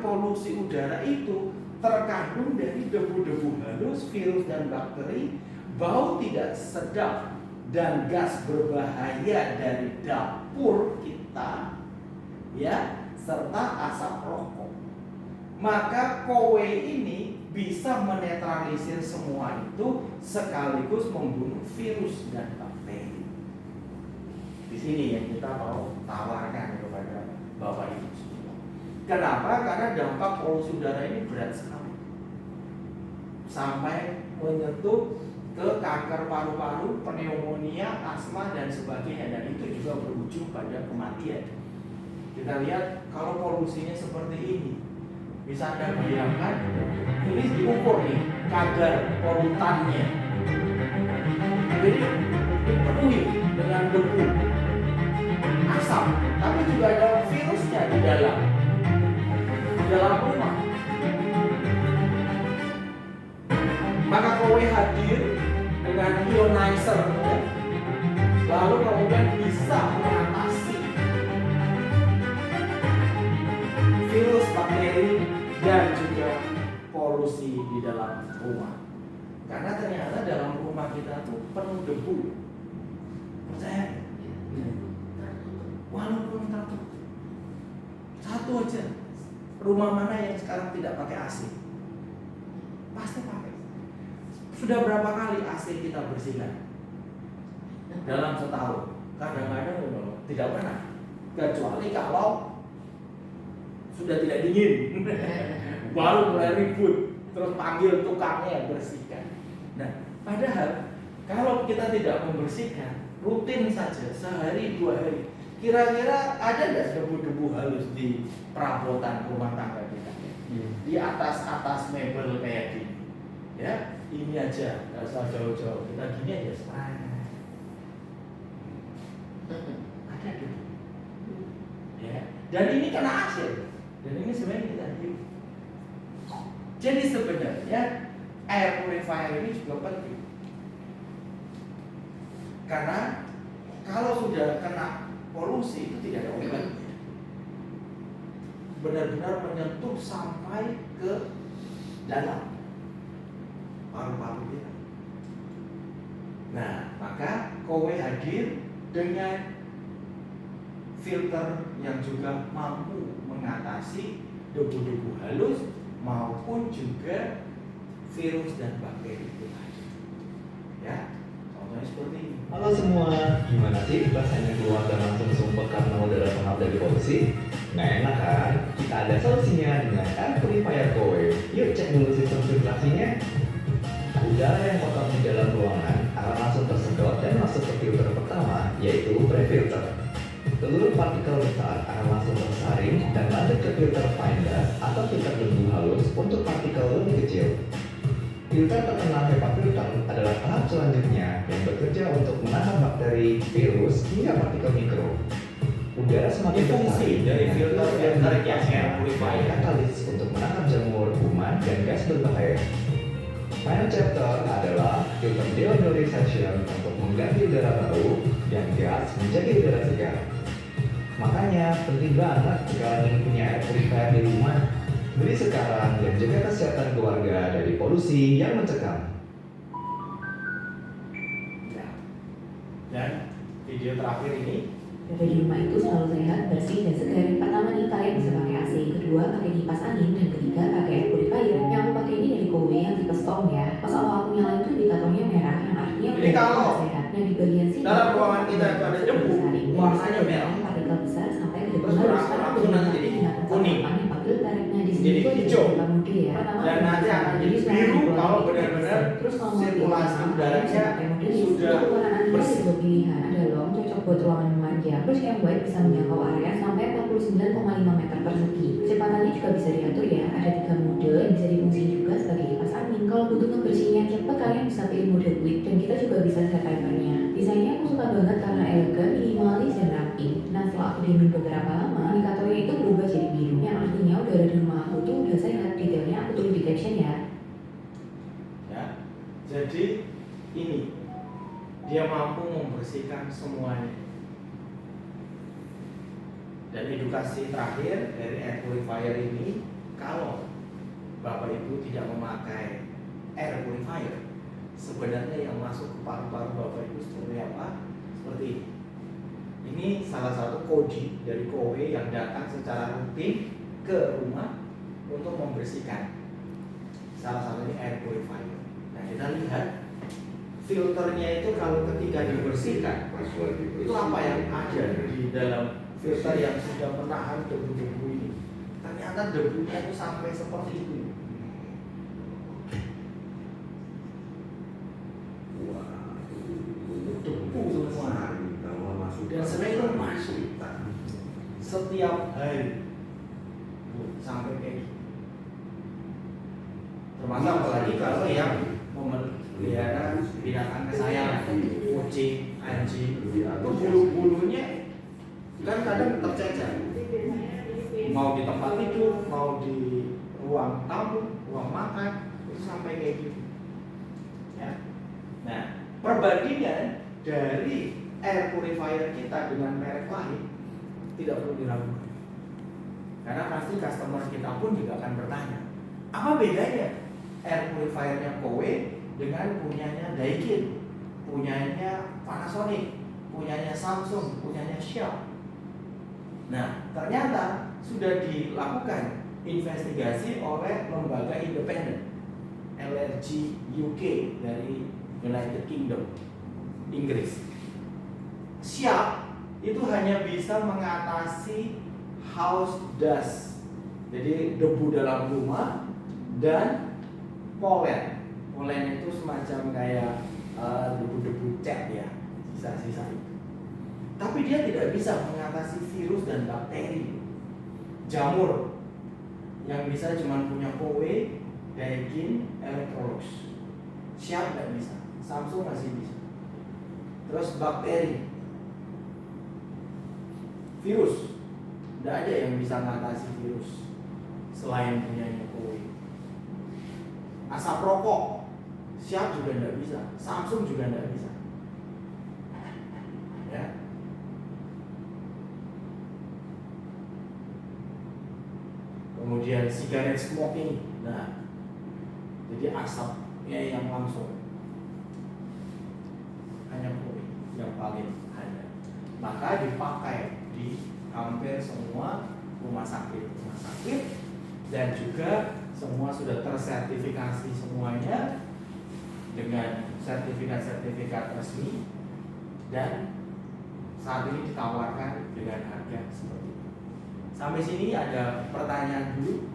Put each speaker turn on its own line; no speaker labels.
polusi udara itu terkandung dari debu-debu halus, virus dan bakteri, bau tidak sedap dan gas berbahaya dari dapur kita, ya, serta asap rokok. Maka kowe ini bisa menetralisir semua itu sekaligus membunuh virus dan bakteri. Di sini yang kita mau tawarkan kepada Bapak Ibu semua. Kenapa? Karena dampak polusi udara ini berat sekali, sampai menyentuh ke kanker paru-paru, pneumonia, asma dan sebagainya, dan itu juga berujung pada kematian. Kita lihat kalau polusinya seperti ini, bisa Anda bayangkan, ini diukur nih kadar polutannya. Jadi dipenuhi dengan debu, asap, tapi juga ada virusnya di dalam rumah. Maka kowe hadir dengan ionizer, ya, lalu kemudian bisa mengatasi virus, bakteri, dan juga polusi di dalam rumah. Karena ternyata dalam rumah kita tuh penuh debu. Percaya? Walaupun tertutup. Satu aja, rumah mana yang sekarang tidak pakai AC? Pasti pakai. Sudah berapa kali AC kita bersihkan dalam setahun? Kadang-kadang tidak pernah, kecuali kalau sudah tidak dingin, baru mulai ribut, terus panggil tukangnya bersihkan. Nah, padahal kalau kita tidak membersihkan, rutin saja sehari 2 hari, kira-kira ada nggak debu-debu halus di perabotan rumah tangga kita? Di atas mebel kayak gini, ya, ini aja, nggak usah jauh-jauh, kita gini aja sekarang. Ada debu, ya, dan ini kena asin. Dan ini sebenarnya kita hidup. Jadi sebenarnya air purifier ini juga penting. Karena kalau sudah kena polusi itu tidak ada obatnya. Benar-benar menyentuh sampai ke dalam paru-paru kita. Nah, maka kowe hadir dengan filter yang juga mampu mengatasi debu-debu halus maupun juga virus dan bakteri itu tadi. Ya, contohnya seperti ini.
Halo semua, gimana sih rasanya keluar dan langsung sumpah karena udara pengap dari polusi? Nggak enak kan? Kita ada solusinya dengan air purifier kowe. Yuk cek dulu sistem filtrasinya. Udara yang kotor di dalam ruangan akan langsung tersedot dan masuk ke filter pertama, yaitu pre-filter. Seluruh partikel besar akan langsung tersaring dan lanjut ke filter fine dust atau filter debu halus untuk partikel lebih kecil. Filter terkenal HEPA filter adalah tahap selanjutnya yang bekerja untuk menahan bakteri, virus, hingga partikel mikro. Udara semakin
fungsi dari filter yang air purifier
katalis untuk menangkap jamur, kuman, dan gas berbahaya. Final chapter adalah filter deodorization untuk mengganti udara bau dan gas menjadi udara segar. Makanya penting banget jika ingin punya air purifier di rumah. Beli sekarang dan jaga kesehatan keluarga dari polusi yang mencekam.
Dan video terakhir ini,
Berada di rumah itu selalu sehat, bersih, dan segar. Pertama nih, kalian bisa pakai AC. Kedua, pakai kipas angin. Dan ketiga, pakai air purifier. Yang aku pakai ini dari Kowe yang tipe storm ya. Pas awal aku nyalain itu indikatornya merah, yang artinya
jadi kalau
sehat. Nah di bagian sini
dalam ruangan kita itu ada debu, warnanya merah.
partikel besar sampai ke debu
Terus
halus.
berangsur-angsur nanti jadi kuning.
Nah di sini
Jadi
tuh ada
hijau.
beberapa mode ya. Pertama,
Dan nanti akan jadi biru kalau benar-benar sirkulasi udaranya sudah bersih.
Dua pilihan ada long cocok buat ruangan memanjang. Terus yang white bisa menjangkau area sampai 49,5 meter persegi. Kecepatannya juga bisa diatur ya. Ada 3 mode yang bisa difungsikan juga sebagai kipas angin. Kalau butuh ngebersihnya cepat, kalian bisa pilih mode quick dan kita juga bisa set timernya. Desainnya aku suka banget karena elegan, minimalis, dan rapi. Nah setelah aku diemin beberapa lama, indikatornya itu berubah jadi biru. Yang artinya udara di rumah aku tuh udah sehat. Detailnya aku tulis di caption ya.
Ya, jadi ini dia mampu membersihkan semuanya. Dan edukasi terakhir dari air purifier ini, kalau Bapak Ibu tidak memakai air purifier, sebenarnya yang masuk ke paru-paru Bapak Ibu seperti apa? Seperti ini. Ini salah satu kode dari KOW yang datang secara rutin ke rumah untuk membersihkan. Salah satunya air purifier. Nah, kita lihat filternya itu kalau ketika dibersihkan, itu apa yang ada di dalam filter yang sudah menahan debu-debu ini. Ternyata debunya itu sampai seperti itu. Debu semua. Dan sebenarnya itu masuk setiap hari sampai kayak gitu. Termasuk apalagi kalau yang memelihara binatang kesayangan, kucing, anjing, atau bulu-bulunya kan kadang tercecer. Mau di tempat tidur, mau di ruang tamu, ruang makan, itu sampai kayak gitu. Ya. Nah, perbandingan dari air purifier kita dengan merek lain tidak perlu diragukan. Karena pasti customer kita pun juga akan bertanya, apa bedanya air purifiernya KOW dengan punyanya Daikin, punyanya Panasonic, punyanya Samsung, punyanya Sharp. Nah, ternyata sudah dilakukan investigasi oleh lembaga independen LRG UK dari United Kingdom, Inggris. Sharp itu hanya bisa mengatasi house dust, jadi debu dalam rumah, dan polen. Polen itu semacam kayak debu-debu cat ya, sisa-sisa itu. Tapi dia tidak bisa mengatasi virus dan bakteri. Jamur yang bisa cuma punya KOW, Daikin, Electrolux. Sharp nggak bisa, Samsung masih bisa. Terus bakteri, virus, tidak ada yang bisa mengatasi virus selain punyanya KOW. Asap rokok, Sharp juga tidak bisa, Samsung juga tidak bisa. Ya. Kemudian cigarette smoking, nah, jadi asapnya yang langsung hanya KOW yang paling ada. Maka dipakai di hampir semua rumah sakit, dan juga semua sudah tersertifikasi semuanya dengan sertifikat resmi, dan saat ini ditawarkan dengan harga seperti itu. Sampai sini ada pertanyaan dulu?